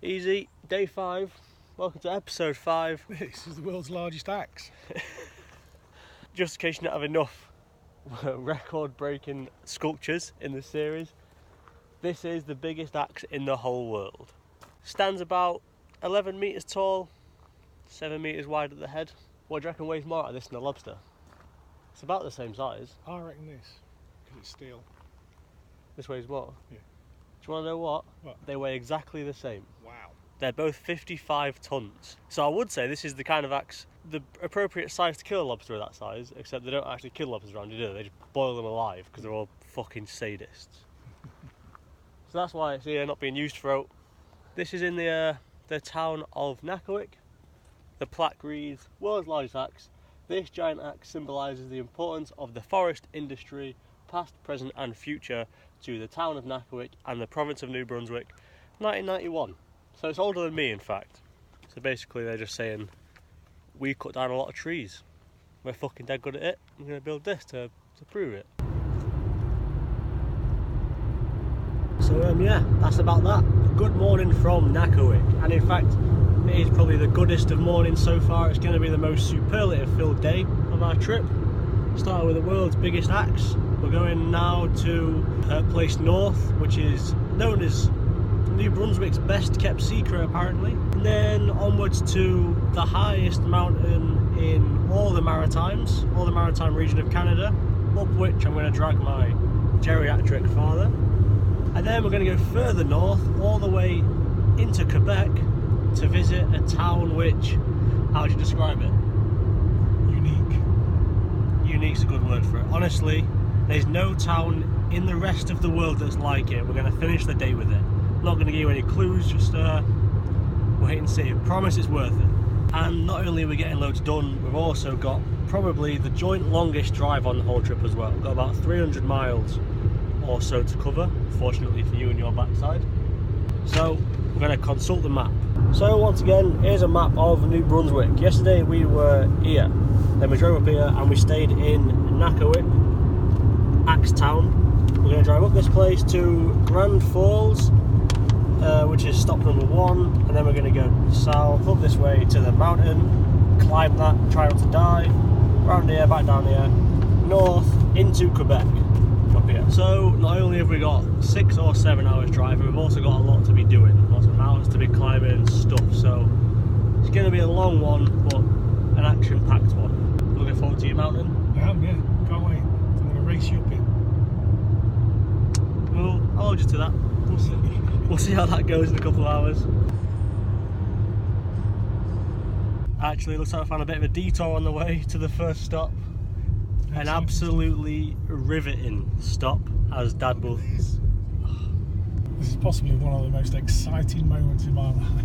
Easy, day 5. Welcome to episode 5. This is the world's largest axe. Just in case you don't have enough record-breaking sculptures in the series, this is the biggest axe in the whole world. Stands about 11 metres tall, 7 metres wide at the head. What do you reckon weighs more out of this than a lobster? It's about the same size. I reckon this, because it's steel. This weighs what? Yeah. Do you want to know what? What? They weigh exactly the same. Wow. They're both 55 tonnes. So I would say this is the kind of axe, the appropriate size to kill a lobster of that size, except they don't actually kill lobsters around you, do they? They just boil them alive because they're all fucking sadists. So that's why it's here, not being used for out. This is in the town of Nakawik. The plaque reads, "World's largest axe. This giant axe symbolises the importance of the forest industry, past, present and future, to the town of Nakawik and the province of New Brunswick, 1991. So it's older than me, in fact. So basically they're just saying, we cut down a lot of trees. We're fucking dead good at it. I'm going to build this to prove it. So yeah, that's about that. Good morning from Nakawik. And in fact, it is probably the goodest of mornings so far. It's going to be the most superlative filled day of our trip. Started with the world's biggest axe. We're going now to a place north, which is known as New Brunswick's best kept secret apparently. And then onwards to the highest mountain in all the maritime region of Canada, up which I'm going to drag my geriatric father. And then we're going to go further north, all the way into Quebec, to visit a town which, how would you describe it? Unique's a good word for it. Honestly, there's no town in the rest of the world that's like it. We're going to finish the day with it. I'm not going to give you any clues, just wait and see. I promise it's worth it. And not only are we getting loads done, we've also got probably the joint longest drive on the whole trip as well. We've got about 300 miles or so to cover, fortunately for you and your backside. So we're going to consult the map. So once again, here's a map of New Brunswick. Yesterday we were here, then we drove up here and we stayed in Nakawik, Axe Town. We're going to drive up this place to Grand Falls, which is stop number 1, and then we're going to go south, up this way to the mountain, climb that, try not to die, round here, back down here, north into Quebec, up here. So not only have we got 6 or 7 hours driving, we've also got a lot to be doing, lots of mountains to be climbing and stuff, so it's going to be a long one, but an action-packed one. Looking forward to your mountain? I am, yeah, can't wait. I'm going to race you up it. Well, I'll hold you to that. We'll see how that goes in a couple of hours. Actually, it looks like I found a bit of a detour on the way to the first stop. An absolutely riveting stop, as Dad will. This is possibly one of the most exciting moments in my life.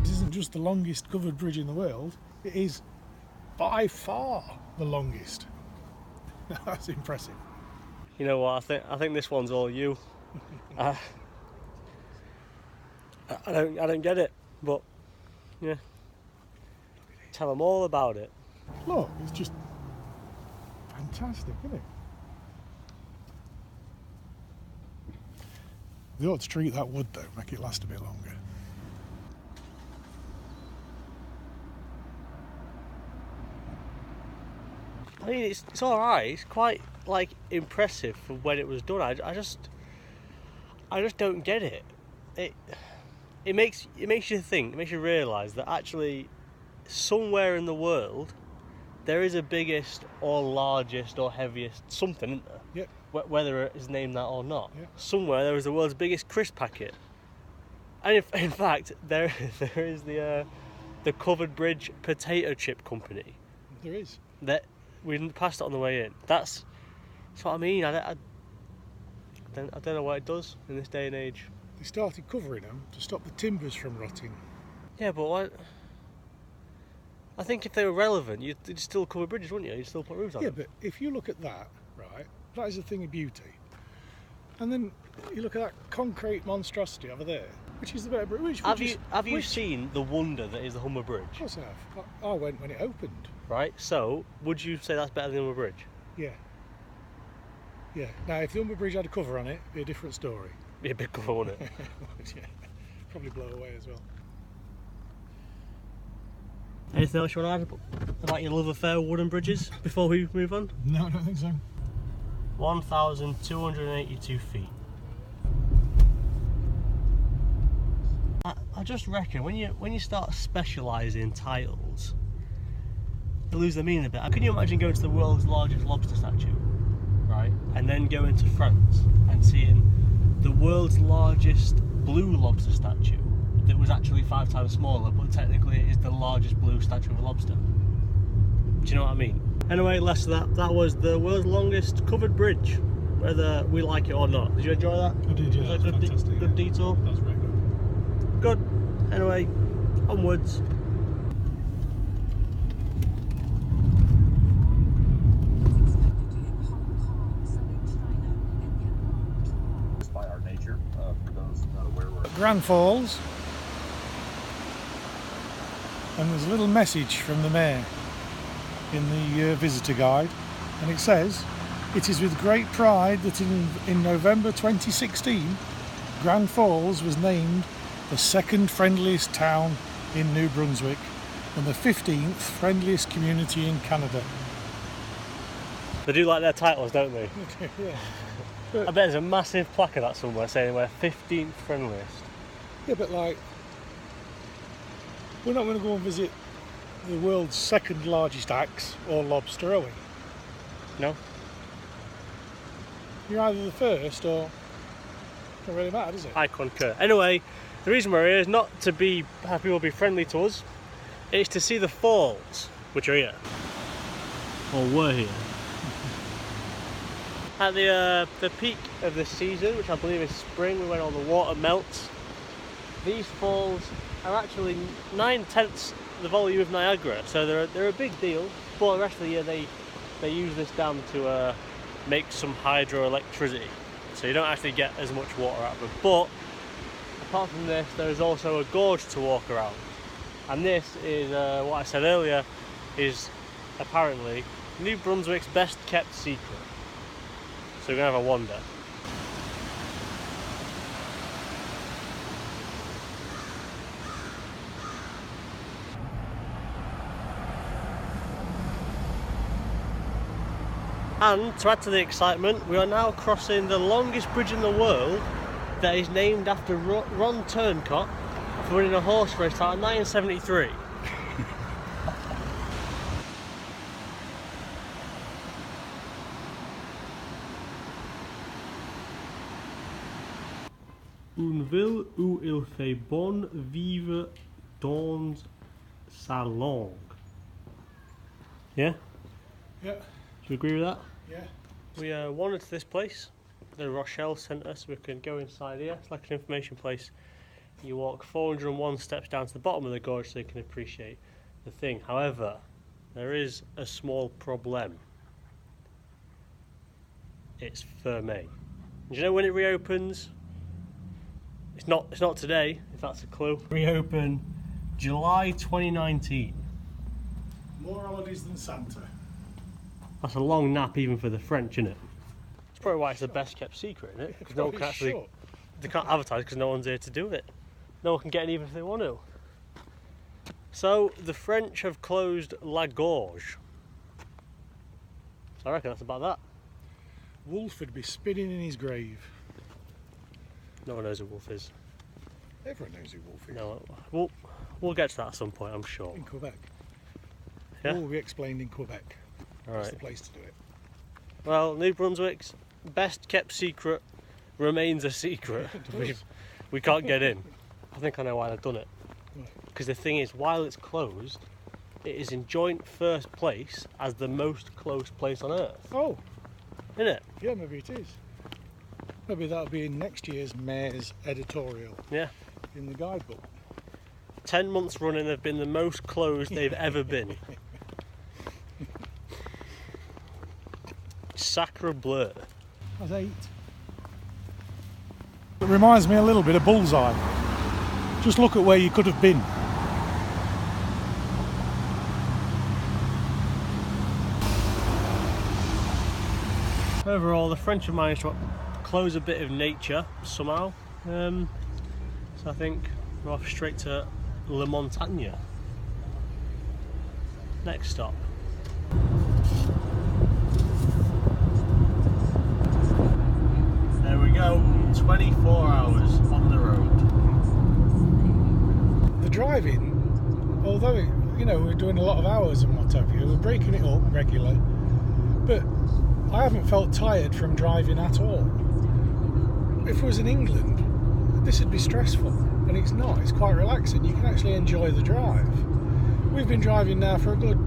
This isn't just the longest covered bridge in the world, it is by far the longest. That's impressive. You know what? I think this one's all you. I don't get it, but yeah. Tell them all about it. Look, it's just fantastic, isn't it? They ought to treat that wood though, make it last a bit longer. I mean, it's all right. It's quite like impressive for when it was done. I just don't get it. It makes you think. It makes you realise that actually, somewhere in the world, there is a biggest or largest or heaviest something, isn't there? Yep. Whether it's named that or not. Yep. Somewhere there is the world's biggest crisp packet. And in fact, there is the Covered Bridge Potato Chip Company. There is. That we passed it on the way in. That's what I mean. I don't know what it does in this day and age. They started covering them to stop the timbers from rotting. Yeah, but what? I think if they were relevant, you'd still cover bridges, wouldn't you? You'd still put roofs on. Yeah, but if you look at that, right, that is a thing of beauty. And then you look at that concrete monstrosity over there. Which is the better bridge? Have you seen the wonder that is the Humber Bridge? Of course I have. I went when it opened. Right, so would you say that's better than the Humber Bridge? Yeah. Yeah. Now, if the Humber Bridge had a cover on it, it'd be a different story. Be a big cover, wouldn't it? Yeah. Probably blow away as well. Anything else you want to add about your love affair with wooden bridges before we move on? No, I don't think so. 1,282 feet. I just reckon when you start specialising titles, they lose their meaning a bit. Can you imagine going to the world's largest lobster statue, right, and then going to France and seeing the world's largest blue lobster statue that was actually 5 times smaller, but technically it is the largest blue statue of a lobster? Do you know what I mean? Anyway, less of that. That was the world's longest covered bridge, whether we like it or not. Did you enjoy that? I did, yeah. Was that Fantastic. Good detour? That was very good. Good. Anyway, onwards. By our nature, for those where we're Grand Falls, and there's a little message from the mayor in the visitor guide, and it says, "It is with great pride that in November 2016 Grand Falls was named the 2nd friendliest town in New Brunswick and the 15th friendliest community in Canada." They do like their titles, don't they? Yeah. I bet there's a massive plaque of that somewhere saying we're 15th friendliest. Yeah, but like, we're not going to go and visit the world's 2nd largest axe or lobster, are we? No? You're either the first or... It doesn't really matter, does it? I concur. Anyway, the reason we're here is not to have people be friendly to us. It's to see the falls, which are here. Or were here. At the peak of the season, which I believe is spring, when all the water melts, these falls are actually 9/10 the volume of Niagara, so they're a big deal. But the rest of the year they use this dam to make some hydroelectricity, so you don't actually get as much water out of them. But apart from this, there is also a gorge to walk around, and this is what I said earlier is apparently New Brunswick's best kept secret. So we're going to have a wander. And to add to the excitement, we are now crossing the longest bridge in the world that is named after Ron Turncott for winning a horse race out in 1973. Une ville où il fait bon vivre dans sa langue. Yeah? Yeah. Do you agree with that? Yeah. We wandered to this place. The Rochelle Centre, so we can go inside here. It's like an information place. You walk 401 steps down to the bottom of the gorge so you can appreciate the thing. However, there is a small problem. It's fermé. Do you know when it reopens? It's not today, if that's a clue. Reopen July 2019. More holidays than Santa. That's a long nap even for the French, isn't it? It's probably why it's the best kept secret, isn't it? Because no one can actually, they can't advertise because no one's here to do it. No one can get in even if they want to. So the French have closed La Gorge. So I reckon that's about that. Wolf would be spinning in his grave. No one knows who Wolf is. Everyone knows who Wolf is. No, we'll get to that at some point, I'm sure. In Quebec. Yeah? All will be explained in Quebec. All That's right. the place to do it. Well, New Brunswick's best kept secret remains a secret. We can't get in. I think I know why they've done it. Because the thing is, while it's closed, it is in joint first place as the most closed place on earth. Oh, Isn't it? yeah, maybe it is. Maybe that'll be in next year's Mayor's editorial Yeah. in the guidebook. 10 months running, they've been the most closed they've ever been. Sacre bleu. That's 8. It reminds me a little bit of Bullseye. Just look at where you could have been. Overall, the French have managed to close a bit of nature somehow. So I think we're off straight to La Montagne. Next stop. There we go, 24 hours on the road. The driving, although we're doing a lot of hours and what have you, we're breaking it up regularly, but I haven't felt tired from driving at all. If it was in England, this would be stressful, and it's not. It's quite relaxing. You can actually enjoy the drive. We've been driving now for a good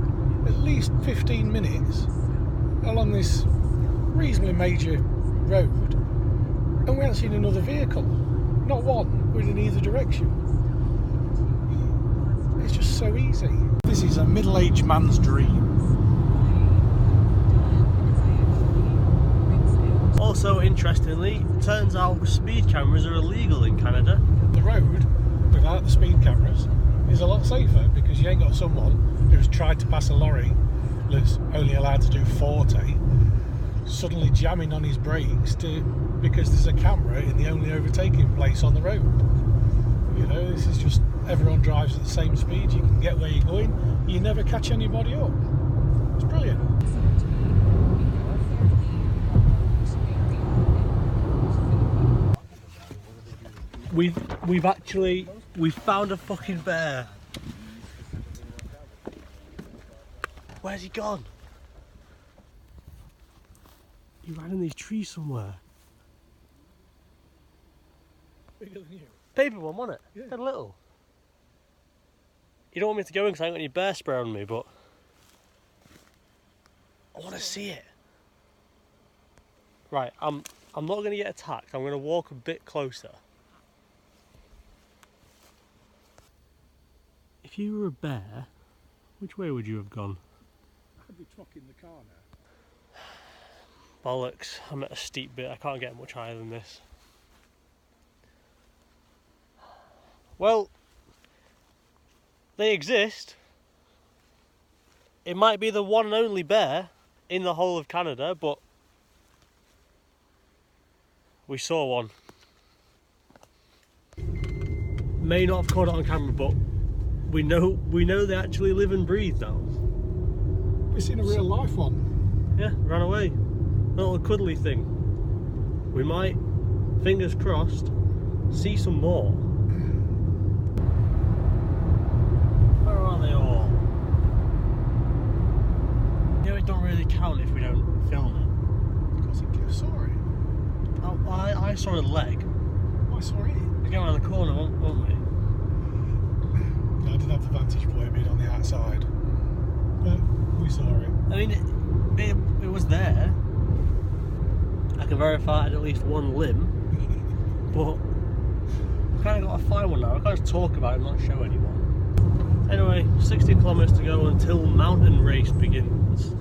at least 15 minutes along this reasonably major road, and we haven't seen another vehicle. Not one. We're in either direction. It's just so easy. This is a middle-aged man's dream. Also, interestingly, turns out speed cameras are illegal in Canada. The road, without the speed cameras, is a lot safer because you ain't got someone who's tried to pass a lorry that's only allowed to do 40, suddenly jamming on his brakes because there's a camera in the only overtaking place on the road. This is just, everyone drives at the same speed, you can get where you're going, you never catch anybody up. It's brilliant. We've found a fucking bear. Where's he gone? He ran in these trees somewhere. Bigger than you. Baby one, wasn't it? Yeah. Dead little. You don't want me to go in because I ain't got any bear spray on me, but I want to see it. Right, I'm not going to get attacked. I'm going to walk a bit closer. If you were a bear, which way would you have gone? I'd be trucking the car now. Bollocks, I'm at a steep bit. I can't get much higher than this. Well, they exist. It might be the one and only bear in the whole of Canada, but we saw one. May not have caught it on camera, but we know they actually live and breathe now. We've seen a real life one. Yeah, ran away. A little cuddly thing. We might, fingers crossed, see some more. Where are they all? It don't really count if we don't film it. Because you saw it. Oh, I saw a leg. I saw it. We're going around the corner, won't we? I didn't have the vantage point being on the outside, but we saw it. I mean, it was there. I can verify it had at least one limb, but I kind of got to find one now. I can't just talk about it and not show anyone. Anyway, 60 kilometers to go until mountain race begins.